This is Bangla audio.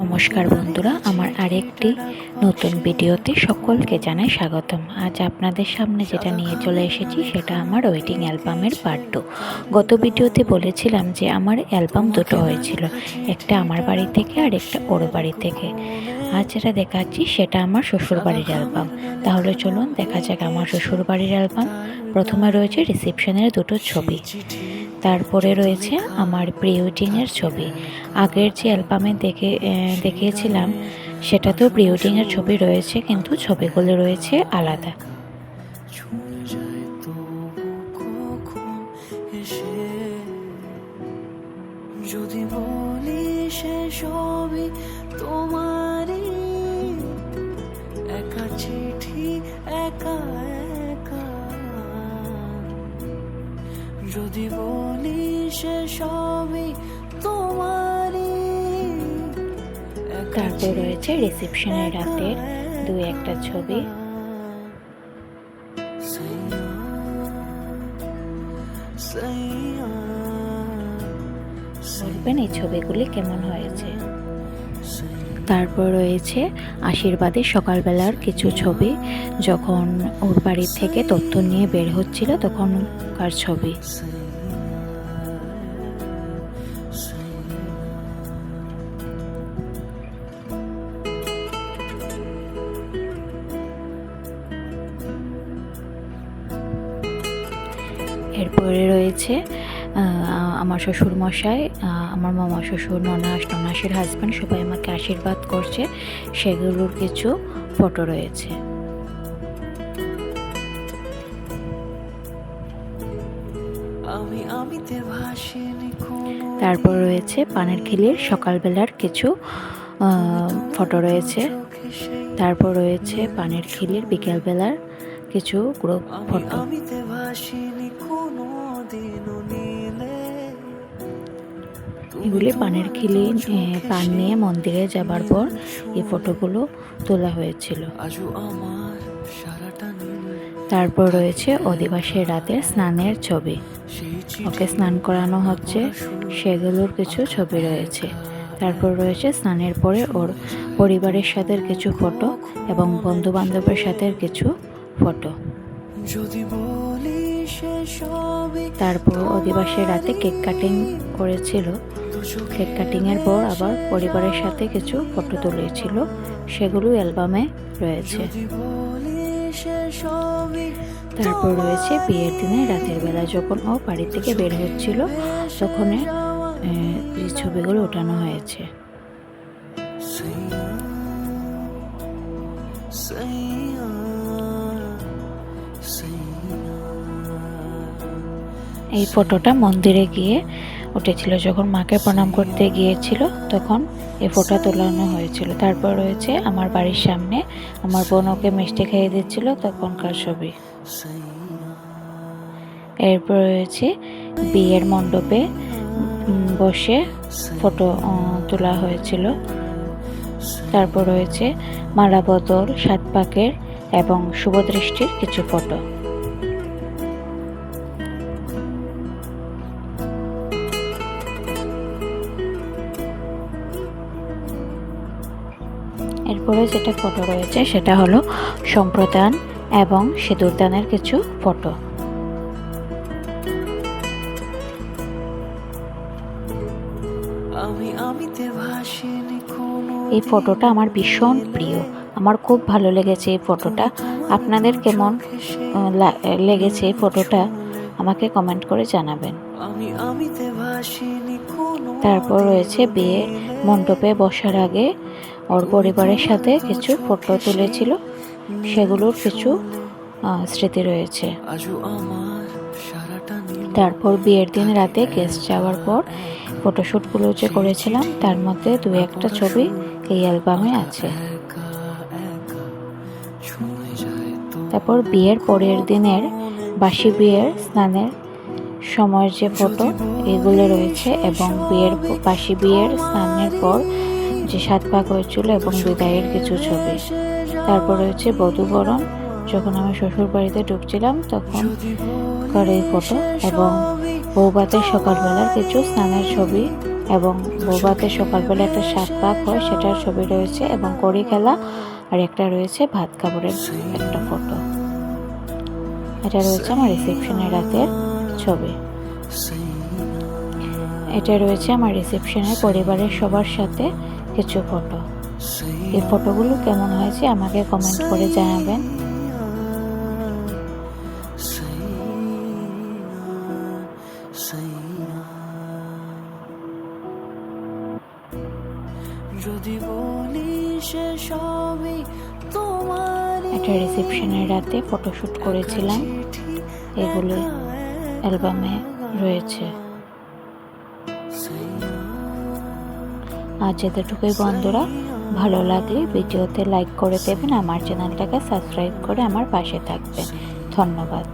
নমস্কার বন্ধুরা, আমার আরেকটি নতুন ভিডিওতে সকলকে জানাই স্বাগতম। আজ আপনাদের সামনে যেটা নিয়ে চলে এসেছি সেটা আমার ওয়েডিং অ্যালবামের পার্ট 2। গত ভিডিওতে বলেছিলাম যে আমার অ্যালবাম দুটো হয়েছিল, একটা আমার বাড়ি থেকে আর একটা ওর বাড়ি থেকে। আজ যেটা দেখাচ্ছি সেটা আমার শ্বশুরবাড়ির অ্যালবাম। তাহলে চলুন দেখা যাক আমার শ্বশুরবাড়ির অ্যালবাম। প্রথমে রয়েছে রিসেপশনের দুটো ছবি, তারপরে রয়েছে আমার প্রি ওয়েডিংয়ের ছবি। আগের যে অ্যালবামে দেখিয়েছিলাম সেটাতেও প্রি ওয়েডিংয়ের ছবি রয়েছে, কিন্তু ছবিগুলো রয়েছে আলাদা। যদি বলি সে সবই তোমারই, একা চিঠি একা একা। যদি বলি সে সবই তোমারই। তারপর রয়েছে রিসেপশনের রাতের দু একটা ছবি। বলবেন এই ছবিগুলি কেমন হয়েছে। তারপর রয়েছে আশীর্বাদের সকালবেলার কিছু ছবি, যখন ওর বাড়ি থেকে তথ্য নিয়ে বের হচ্ছিল তখনকার ছবি। এরপরে রয়েছে আমার শ্বশুর মশাই, আমার মামা শ্বশুর, ননাসের হাজব্যান্ড সবাই আমাকে আশীর্বাদ করছে, সেগুলোর কিছু ফটো রয়েছে। তারপর রয়েছে পানের খিলির সকালবেলার কিছু ফটো রয়েছে। তারপর রয়েছে পানের খিলির বিকেলবেলার কিছু গ্রুপ ফটো। এগুলি পানের খিলি পান নিয়ে মন্দিরে যাবার পর এই ফটোগুলো তোলা হয়েছিল। তারপর রয়েছে অধিবাসের রাতে স্নানের ছবি, ওকে স্নান করানো হচ্ছে, সেগুলোর কিছু ছবি রয়েছে। তারপর রয়েছে স্নানের পরে ওর পরিবারের সাথে কিছু ফটো এবং বন্ধু বান্ধবের সাথে কিছু ফটো। তারপর অধিবাসের রাতে কেক কাটিং করেছিল, কেক কাটিংয়ের পর আবার পরিবারের সাথে কিছু ফটো তুলেছিল, সেগুলো অ্যালবামে রয়েছে। তারপর রয়েছে বিয়ের দিনে রাতের বেলা যখন ও বাড়ি থেকে বের হচ্ছিল তখন এই ছবিগুলো ওঠানো হয়েছে। এই ফটোটা মন্দিরে গিয়ে উঠেছিল, যখন মাকে প্রণাম করতে গিয়েছিল তখন এই ফটো তোলানো হয়েছিল। তারপর রয়েছে আমার বাড়ির সামনে আমার বোন ওকে মিষ্টি খাইয়ে দিচ্ছিল তখনকার ছবি। এরপর রয়েছে বিয়ের মণ্ডপে বসে ফটো তোলা হয়েছিল। তারপর রয়েছে মালা বদল, সাত পাকের এবং শুভদৃষ্টির কিছু ফটো। এরপরে যেটা ফটো রয়েছে সেটা হলো সম্প্রদান এবং সিঁদুরদানের কিছু ফটো। এই ফটোটা আমার ভীষণ প্রিয়, আমার খুব ভালো লেগেছে এই ফটোটা। আপনাদের কেমন লেগেছে এই ফটোটা আমাকে কমেন্ট করে জানাবেন। তারপর রয়েছে বিয়ে মণ্ডপে বসার আগে ওর পরিবারের সাথে কিছু ফটো তুলেছিল, সেগুলোর কিছু স্মৃতি রয়েছে। তারপর বিয়ের দিন রাতে গেস্ট যাওয়ার পর ফটোশ্যুটগুলো যে করেছিলাম তার মধ্যে দু একটা ছবি এই অ্যালবামে আছে। তারপর বিয়ের পরের দিনের বাসি বিয়ের স্নানের সময়ের যে ফটো এগুলো রয়েছে, এবং বাসি বিয়ের স্নানের পর যে সাত পাক হয়েছিল এবং বিদায়ের কিছু ছবি। তারপর রয়েছে বধূবরণ, যখন আমি শ্বশুর বাড়িতে ঢুকছিলাম তখন এই ফটো, এবং বৌভাতের সকালবেলার কিছু স্নানের ছবি এবং বৌভাতে সকালবেলা একটা শাক পাক হয় সেটার ছবি রয়েছে, এবং কড়ি খেলা আর একটা রয়েছে ভাত খাবারের একটা ফটো। এটা রয়েছে আমার রিসেপশনের রাতের ছবি। এটা রয়েছে আমার রিসেপশনের পরিবারের সবার সাথে কিছু ফটো। এই ফটোগুলো কেমন হয়েছে আমাকে কমেন্ট করে জানাবেন। এটা রিসেপশনের রাতে ফটোশ্যুট করেছিলাম, এগুলো অ্যালবামে রয়েছে। আজ এতটুকুই বন্ধুরা, ভালো লাগলে ভিডিওতে লাইক করে দেবেন, আমার চ্যানেলটাকে সাবস্ক্রাইব করে আমার পাশে থাকবেন। ধন্যবাদ।